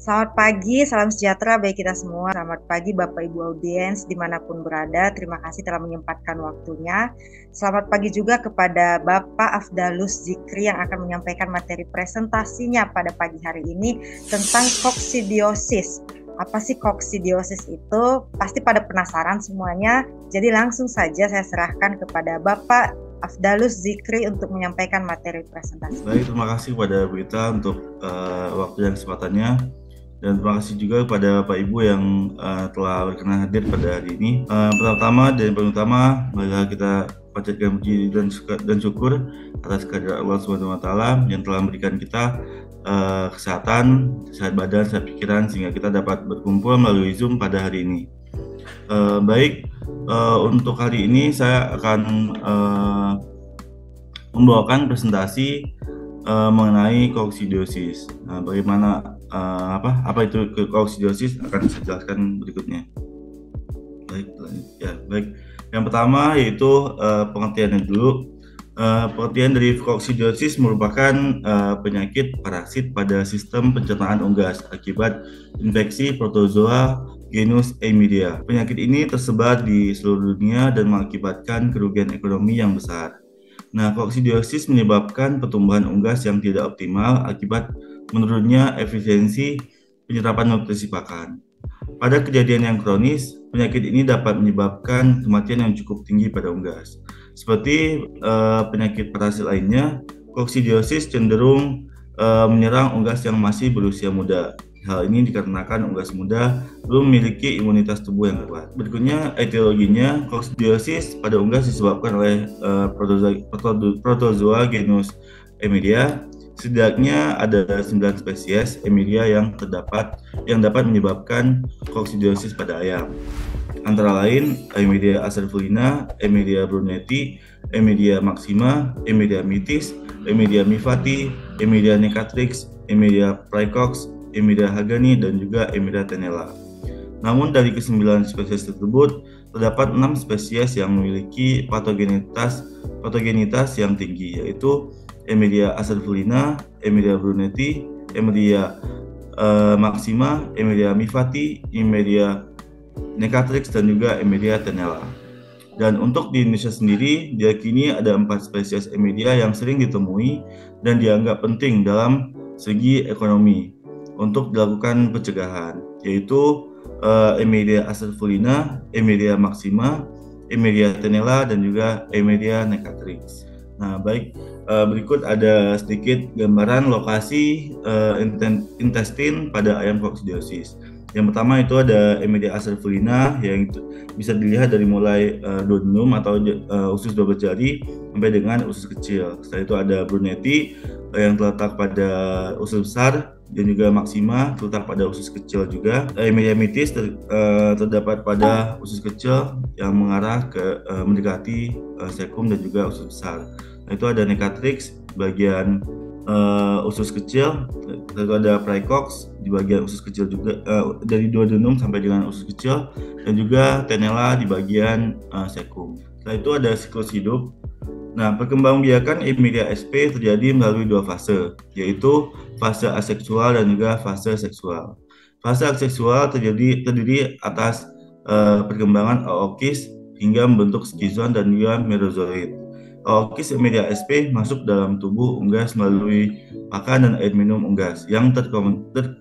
Selamat pagi, salam sejahtera bagi kita semua. Selamat pagi Bapak Ibu audiens dimanapun berada. Terima kasih telah menyempatkan waktunya. Selamat pagi juga kepada Bapak Afdalus Zikri yang akan menyampaikan materi presentasinya pada pagi hari ini tentang koksidiosis. Apa sih koksidiosis itu? Pasti pada penasaran semuanya. Jadi langsung saja saya serahkan kepada Bapak Afdalus Zikri untuk menyampaikan materi presentasi. Baik, terima kasih kepada Berita untuk waktu dan kesempatannya, dan terima kasih juga kepada Bapak Ibu yang telah berkenan hadir pada hari ini. Pertama dan paling utama, marilah kita panjatkan puji dan syukur atas kehadirat Allah Subhanahu Wa Taala yang telah memberikan kita kesehatan, sehat badan, sehat pikiran, sehingga kita dapat berkumpul melalui Zoom pada hari ini. Baik, untuk hari ini saya akan membawakan presentasi mengenai koksidiosis. Nah, bagaimana apa itu koksidiosis akan saya jelaskan berikutnya. Baik. Yang pertama yaitu pengertiannya dulu. Pengertian dari koksidiosis merupakan penyakit parasit pada sistem pencernaan unggas akibat infeksi protozoa genus Eimidia. Penyakit ini tersebar di seluruh dunia dan mengakibatkan kerugian ekonomi yang besar. Nah, koksidiosis menyebabkan pertumbuhan unggas yang tidak optimal akibat menurunnya efisiensi penyerapan nutrisi pakan. Pada kejadian yang kronis, penyakit ini dapat menyebabkan kematian yang cukup tinggi pada unggas. Seperti penyakit parasit lainnya, koksidiosis cenderung menyerang unggas yang masih berusia muda. Hal ini dikarenakan unggas muda belum memiliki imunitas tubuh yang kuat. Berikutnya etiologinya, koksidiosis pada unggas disebabkan oleh protozoa genus Eimidia. Setidaknya ada 9 spesies Eimidia yang dapat menyebabkan koksidiosis pada ayam. Antara lain Eimidia acervulina, Eimidia brunetti, Eimidia maxima, Eimidia mitis, Eimidia mifati, Eimidia necatrix, Eimidia praecox, Eimidia hagani, dan juga Eimidia tenella. Namun dari ke-9 spesies tersebut, terdapat 6 spesies yang memiliki patogenitas yang tinggi, yaitu Eimidia acervulina, Eimidia brunetti, Eimidia maxima, Eimidia mifati, Eimidia necatrix, dan juga Eimidia tenella. Dan untuk di Indonesia sendiri, diyakini ada 4 spesies Eimidia yang sering ditemui dan dianggap penting dalam segi ekonomi untuk dilakukan pencegahan, yaitu Eimidia acervulina, Eimidia maxima, Eimidia tenella, dan juga Eimidia necatrix. Nah, baik, berikut ada sedikit gambaran lokasi intestin pada ayam koksidiosis. Yang pertama itu ada Eimidia acervulina yang bisa dilihat dari mulai duodenum atau usus 12 jari sampai dengan usus kecil. Setelah itu ada brunetti yang terletak pada usus besar, dan juga maxima terletak pada usus kecil juga. Eimidia mitis terdapat pada usus kecil yang mengarah ke mendekati sekum dan juga usus besar. Nah, itu ada necatrix bagian usus kecil, lalu ada praecox di bagian usus kecil juga, dari duodenum sampai dengan usus kecil, dan juga tenella di bagian sekum. Setelah itu ada siklus hidup. Nah, perkembangbiakan Eimidia sp terjadi melalui 2 fase, yaitu fase aseksual dan juga fase seksual. Fase aseksual terdiri atas perkembangan ookiss hingga membentuk skizon dan juga merozoid. Ookiss Eimidia sp masuk dalam tubuh unggas melalui pakan dan air minum unggas yang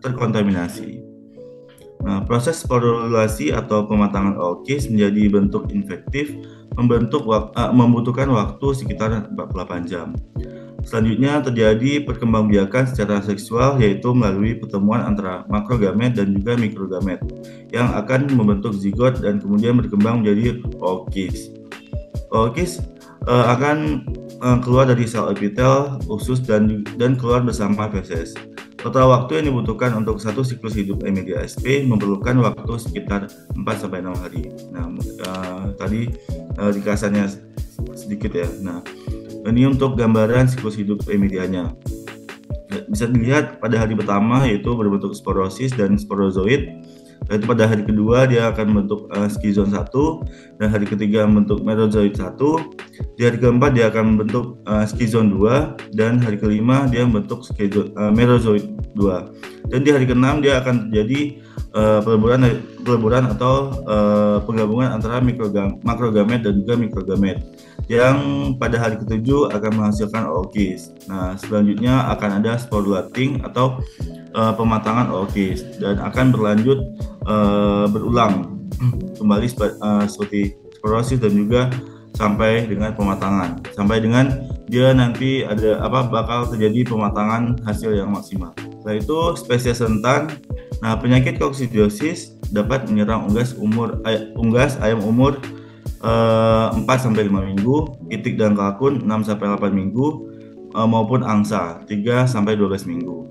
terkontaminasi. Nah, proses sporulasi atau pematangan ookiss menjadi bentuk infektif membutuhkan waktu sekitar 48 jam. Selanjutnya terjadi perkembangbiakan secara seksual, yaitu melalui pertemuan antara makrogamet dan juga mikrogamet yang akan membentuk zigot dan kemudian berkembang menjadi ookiss. Ookiss akan keluar dari sel epitel, usus, dan keluar bersama feses. Total waktu yang dibutuhkan untuk satu siklus hidup Eimidia sp memerlukan waktu sekitar 4-6 hari. Nah, tadi dikasarnya sedikit ya. Nah, ini untuk gambaran siklus hidup Eimidianya. Bisa dilihat pada hari pertama yaitu berbentuk sporosis dan sporozoid. Yaitu pada hari kedua dia akan membentuk skizon 1, dan hari ketiga membentuk merozoit 1, di hari keempat dia akan membentuk skizon 2, dan hari kelima dia membentuk merozoit 2, dan di hari keenam dia akan terjadi peleburan atau penggabungan antara makrogamet dan juga mikrogamet, yang pada hari ketujuh akan menghasilkan ookis. Nah, selanjutnya akan ada sporulating atau pematangan ookis, dan akan berlanjut berulang kembali seperti sporosis dan juga sampai dengan pematangan, sampai dengan dia nanti bakal terjadi pematangan hasil yang maksimal. Setelah itu spesies rentan. Nah, penyakit koksidiosis dapat menyerang unggas ayam umur 4-5 minggu, itik dan kalkun 6-8 minggu, maupun angsa 3-12 minggu.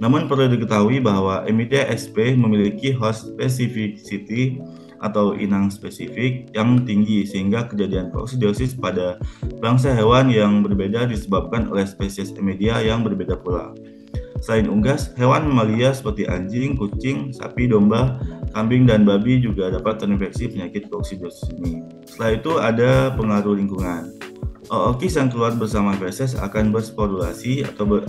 Namun perlu diketahui bahwa Emidia sp memiliki host specificity atau inang spesifik yang tinggi, sehingga kejadian koksidiosis pada bangsa hewan yang berbeda disebabkan oleh spesies Emidia yang berbeda pula. Selain unggas, hewan mamalia seperti anjing, kucing, sapi, domba, kambing, dan babi juga dapat terinfeksi penyakit koksidiosis ini. Setelah itu ada pengaruh lingkungan. Ookis yang keluar bersama feses akan bersporulasi atau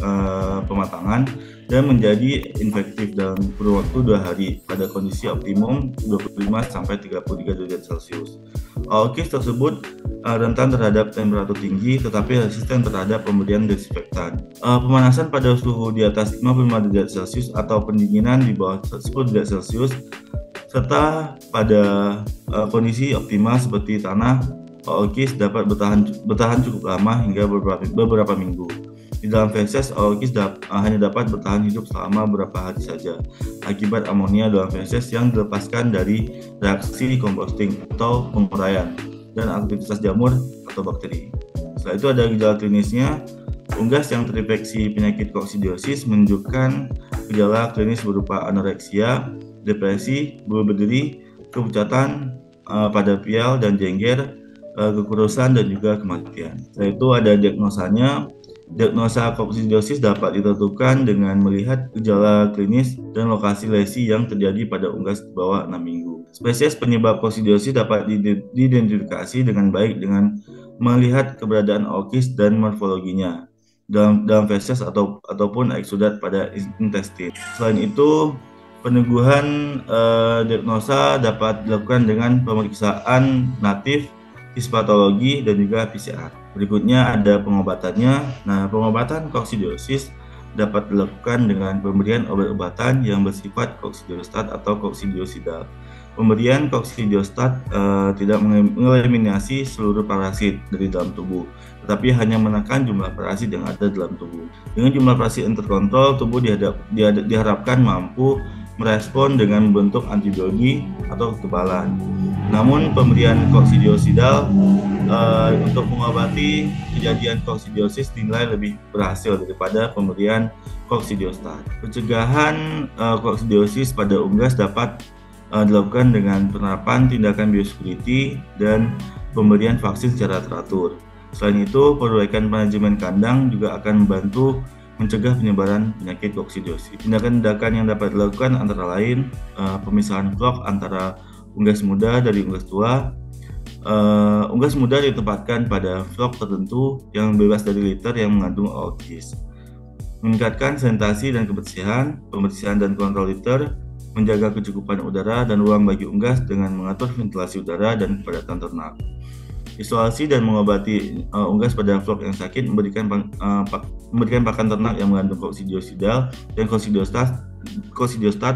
pematangan dan menjadi infektif dalam kurun waktu 2 hari pada kondisi optimum 25-33 derajat Celcius. Ookis tersebut rentan terhadap temperatur tinggi tetapi resisten terhadap pemberian desinfektan. Pemanasan pada suhu di atas 55 derajat Celcius atau pendinginan di bawah 10 derajat Celcius serta pada kondisi optimal seperti tanah, ookis dapat bertahan cukup lama hingga beberapa minggu. Di dalam feses, ookis hanya dapat bertahan hidup selama beberapa hari saja akibat amonia dalam feses yang dilepaskan dari reaksi composting atau penguraian dan aktivitas jamur atau bakteri. Setelah itu ada gejala klinisnya. Unggas yang terinfeksi penyakit koksidiosis menunjukkan gejala klinis berupa anoreksia, depresi, bulu berdiri, kepucatan pada pial dan jengger, kekurusan, dan juga kematian. Setelah itu ada diagnosanya. Diagnosa koksidiosis dapat ditentukan dengan melihat gejala klinis dan lokasi lesi yang terjadi pada unggas di bawah 6 minggu. Spesies penyebab koksidiosis dapat diidentifikasi dengan baik dengan melihat keberadaan ookis dan morfologinya dalam feses ataupun eksudat pada intestin. Selain itu, peneguhan diagnosa dapat dilakukan dengan pemeriksaan natif, histopatologi, dan juga PCR. Berikutnya ada pengobatannya. Nah, pengobatan koksidiosis dapat dilakukan dengan pemberian obat-obatan yang bersifat koksidiostat atau koksidiosidal. Pemberian koksidiostat tidak mengeliminasi seluruh parasit dari dalam tubuh, tetapi hanya menekan jumlah parasit yang ada dalam tubuh. Dengan jumlah parasit yang terkontrol, tubuh diharapkan mampu merespon dengan membentuk antibodi atau kekebalan. Namun pemberian koksidiosidal untuk mengobati kejadian koksidiosis dinilai lebih berhasil daripada pemberian koksidiostat. Pencegahan koksidiosis pada unggas dapat dilakukan dengan penerapan tindakan biosecurity dan pemberian vaksin secara teratur. Selain itu, perbaikan manajemen kandang juga akan membantu mencegah penyebaran penyakit koksidiosis. Tindakan-tindakan yang dapat dilakukan antara lain pemisahan flock antara unggas muda dari unggas tua. Unggas muda ditempatkan pada flock tertentu yang bebas dari litter yang mengandung ookis. Meningkatkan sanitasi dan kebersihan, pembersihan dan kontrol litter, menjaga kecukupan udara dan ruang bagi unggas dengan mengatur ventilasi udara dan kepadatan ternak. Isolasi dan mengobati unggas pada flock yang sakit, memberikan pakan ternak yang mengandung koksidiosidal dan koksidiostat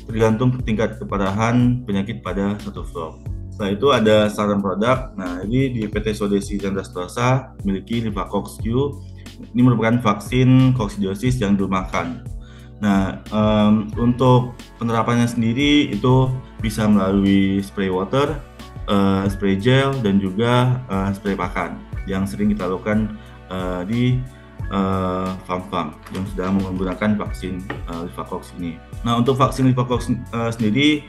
tergantung tingkat keparahan penyakit pada satu flock. Setelah itu ada saran produk. Nah, ini di PT Sodexy Cendastrosa memiliki Livacox Q. Ini merupakan vaksin koksidiosis yang dirumahkan. Nah, untuk penerapannya sendiri itu bisa melalui spray water, spray gel, dan juga spray pakan yang sering kita lakukan di farm-farm yang sudah menggunakan vaksin Livacox ini. Nah, untuk vaksin Livacox sendiri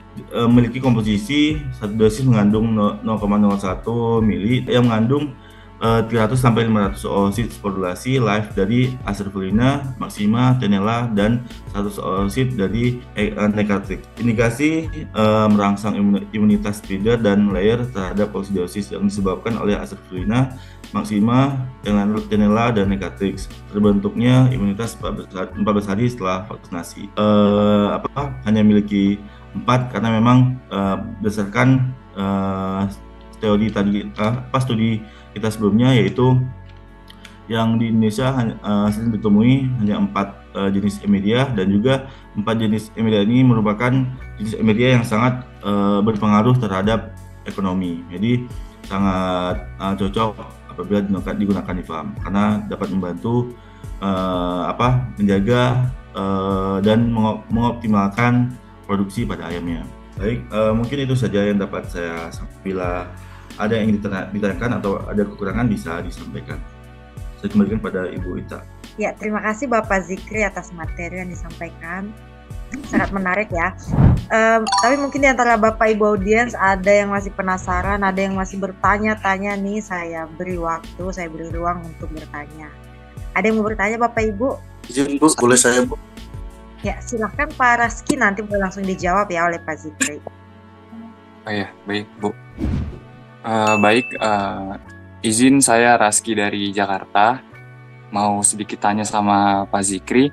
memiliki komposisi satu dosis mengandung 0,01 ml yang mengandung 300 sampai 500 oosit sporulasi live dari Acervulina, Maxima, Tenella, dan 100 oosit dari Necatrix. Indikasi merangsang imunitas breeder dan layer terhadap koksidiosis yang disebabkan oleh Acervulina, Maxima, Tenella, dan Necatrix. Terbentuknya imunitas 14 hari setelah vaksinasi. Hanya memiliki 4 karena memang berdasarkan teori tadi studi kita sebelumnya, yaitu yang di Indonesia sering ditemui hanya 4 jenis Emeria, dan juga 4 jenis Emeria ini merupakan jenis Emeria yang sangat berpengaruh terhadap ekonomi. Jadi sangat cocok apabila digunakan di farm karena dapat membantu menjaga dan mengoptimalkan produksi pada ayamnya. Baik, mungkin itu saja yang dapat saya sampaikan. Bila ada yang ditanyakan atau ada kekurangan bisa disampaikan. Saya kembalikan pada Ibu Ita. Ya, terima kasih Bapak Zikri atas materi yang disampaikan. Sangat menarik ya. Tapi mungkin di antara Bapak Ibu audiens ada yang masih penasaran, ada yang masih bertanya-tanya nih. Saya beri ruang untuk bertanya. Ada yang mau bertanya Bapak Ibu? Izin Bu, boleh saya Bu? Ya, silahkan Pak Raski, nanti boleh langsung dijawab ya oleh Pak Zikri. Oh ya, baik Bu. Izin, saya Raski dari Jakarta. Mau sedikit tanya sama Pak Zikri,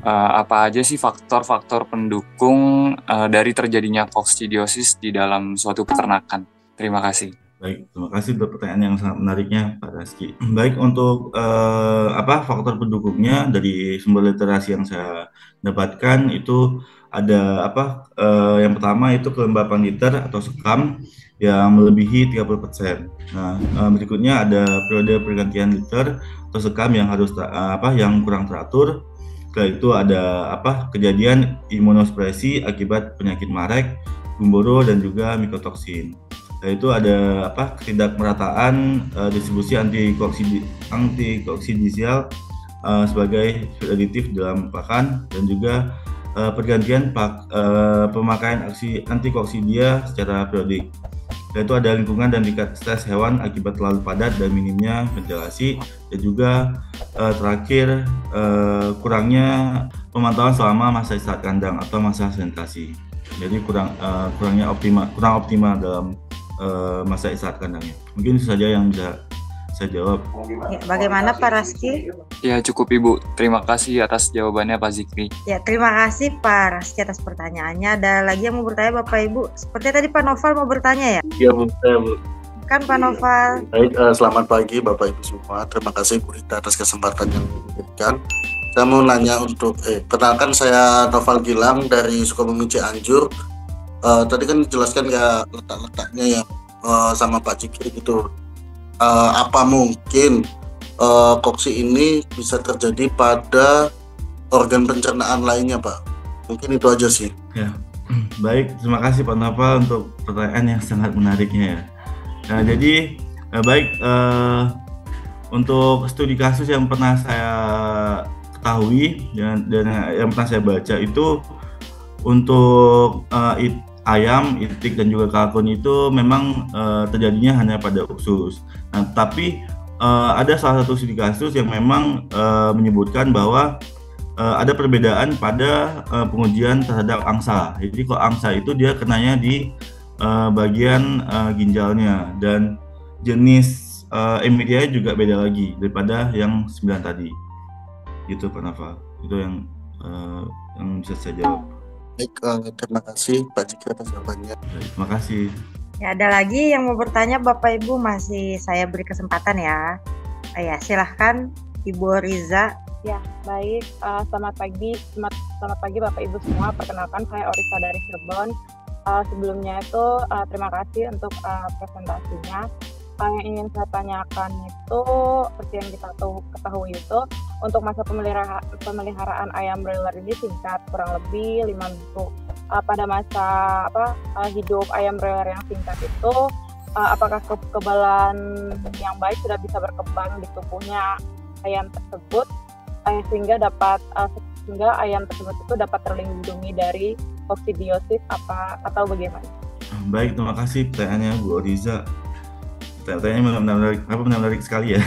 apa aja sih faktor-faktor pendukung dari terjadinya koksidiosis di dalam suatu peternakan? Terima kasih. Baik, terima kasih untuk pertanyaan yang sangat menariknya Pak Raski. Baik, untuk faktor pendukungnya dari sumber literasi yang saya dapatkan itu ada yang pertama itu kelembapan liter atau sekam yang melebihi 30%. Nah, berikutnya ada periode pergantian liter atau sekam yang harus yang kurang teratur. Setelah itu ada kejadian imunospresi akibat penyakit marek, gumboro, dan juga mikotoksin. Nah, itu ada ketidakmerataan distribusi antikoksidisial sebagai aditif dalam pakan, dan juga pergantian pemakaian antikoksidia secara periodik. Yaitu ada lingkungan dan tingkat stres hewan akibat terlalu padat dan minimnya ventilasi, dan juga terakhir kurangnya pemantauan selama masa istirahat kandang atau masa sanitasi. Jadi kurang optimal dalam masa istirahat kandangnya. Mungkin itu saja yang bisa saya jawab. Ya, bagaimana Pak Raski? Ya, cukup Ibu. Terima kasih atas jawabannya Pak Zikri. Ya, terima kasih Pak Raski atas pertanyaannya. Ada lagi yang mau bertanya Bapak Ibu? Sepertinya tadi Pak Noval mau bertanya ya? Iya Bu, saya Bu. Kan Pak Noval. Baik, selamat pagi Bapak Ibu semua. Terima kasih Bu Rita atas kesempatan yang diberikan. Saya mau nanya perkenalkan, saya Noval Gilang dari Sukabumi Cianjur. Tadi kan dijelaskan ya letak-letaknya ya sama Pak Zikri gitu. Apa mungkin koksi ini bisa terjadi pada organ pencernaan lainnya Pak? Mungkin itu aja sih. Ya, baik, terima kasih Pak Noval untuk pertanyaan yang sangat menariknya ya. Nah, jadi untuk studi kasus yang pernah saya ketahui dan yang pernah saya baca itu untuk ayam, itik, dan juga kalkun itu memang terjadinya hanya pada usus. Nah, tapi ada salah satu studi kasus yang memang menyebutkan bahwa ada perbedaan pada pengujian terhadap angsa. Jadi kalau angsa itu dia kenanya di bagian ginjalnya, dan jenis Emeria juga beda lagi daripada yang 9 tadi. Gitu Pak Noval. Itu yang bisa saya jawab. Baik, terima kasih Pak Zikri atas jawabannya. Terima kasih. Ya, ada lagi yang mau bertanya Bapak Ibu, masih saya beri kesempatan ya. Ya, silahkan Ibu Riza. Ya, baik. Selamat pagi Bapak Ibu semua. Perkenalkan, saya Orisa dari Cirebon. Sebelumnya itu terima kasih untuk presentasinya. Yang ingin saya tanyakan itu seperti yang kita ketahui itu untuk masa pemeliharaan ayam broiler ini singkat, kurang lebih 5 minggu. Pada masa hidup ayam broiler yang singkat itu, apakah kekebalan yang baik sudah bisa berkembang di tubuhnya ayam tersebut sehingga ayam tersebut itu dapat terlindungi dari koksidiosis atau bagaimana? Baik, terima kasih pertanyaannya Bu Oriza. Pertanyaannya menarik sekali ya.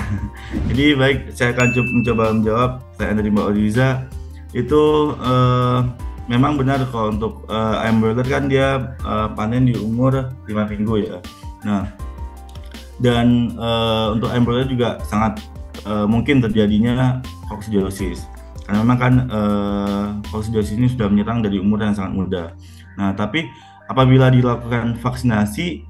Jadi baik, saya akan mencoba menjawab pertanyaan dari Mbak Oliza. Itu memang benar kalau untuk ayam broiler kan dia panen di umur 5 minggu ya. Nah, dan untuk ayam broiler juga sangat mungkin terjadinya koksidiosis. Karena memang kan koksidiosis ini sudah menyerang dari umur yang sangat muda. Nah, tapi apabila dilakukan vaksinasi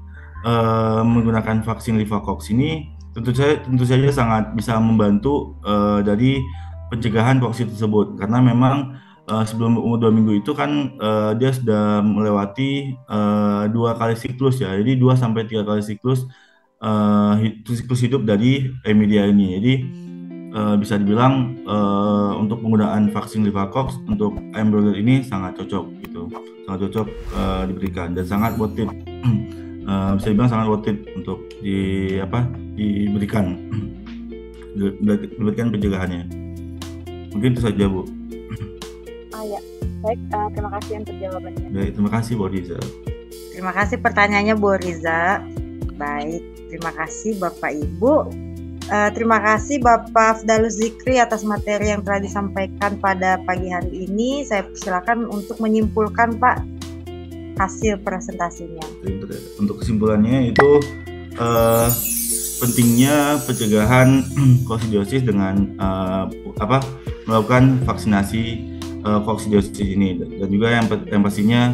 menggunakan vaksin Livacox ini tentu saja sangat bisa membantu dari pencegahan koksi tersebut, karena memang sebelum umur 2 minggu itu kan dia sudah melewati 2 kali siklus ya, jadi 2 sampai 3 kali siklus hidup dari Emilia ini. Jadi bisa dibilang untuk penggunaan vaksin Livacox untuk ayam broiler ini sangat cocok gitu, sangat cocok diberikan dan sangat worth it. Bisa dibilang sangat worth it untuk diberikan pencegahannya. Mungkin itu saja, Bu. Ya, baik, terima kasih untuk jawabannya. Baik, terima kasih Bu Riza. Terima kasih pertanyaannya Bu Riza. Baik, terima kasih Bapak Ibu. Terima kasih Bapak Afdalus Zikri atas materi yang telah disampaikan pada pagi hari ini. Saya persilakan untuk menyimpulkan Pak hasil presentasinya. Untuk kesimpulannya itu pentingnya pencegahan koksidiosis dengan melakukan vaksinasi koksidiosis ini, dan juga yang pastinya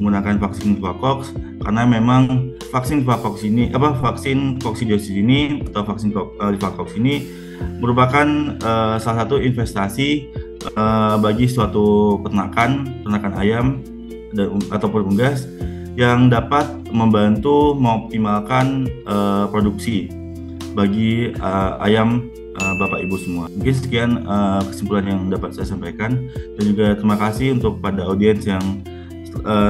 menggunakan vaksin Livacox, karena memang vaksin koksidiosis ini atau vaksin Livacox ini merupakan salah satu investasi bagi suatu peternakan ayam ataupun unggas yang dapat membantu mengoptimalkan produksi bagi ayam Bapak Ibu semua. Mungkin sekian kesimpulan yang dapat saya sampaikan, dan juga terima kasih untuk pada audiens yang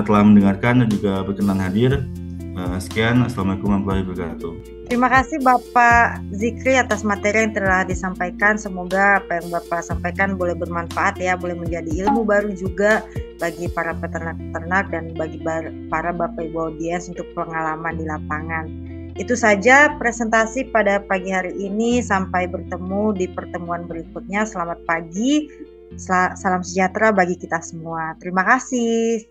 telah mendengarkan dan juga berkenan hadir. Sekian, Assalamualaikum warahmatullahi wabarakatuh. Terima kasih Bapak Zikri atas materi yang telah disampaikan. Semoga apa yang Bapak sampaikan boleh bermanfaat ya, boleh menjadi ilmu baru juga bagi para peternak-peternak dan bagi para Bapak Ibu audiens untuk pengalaman di lapangan. Itu saja presentasi pada pagi hari ini. Sampai bertemu di pertemuan berikutnya. Selamat pagi, salam sejahtera bagi kita semua. Terima kasih.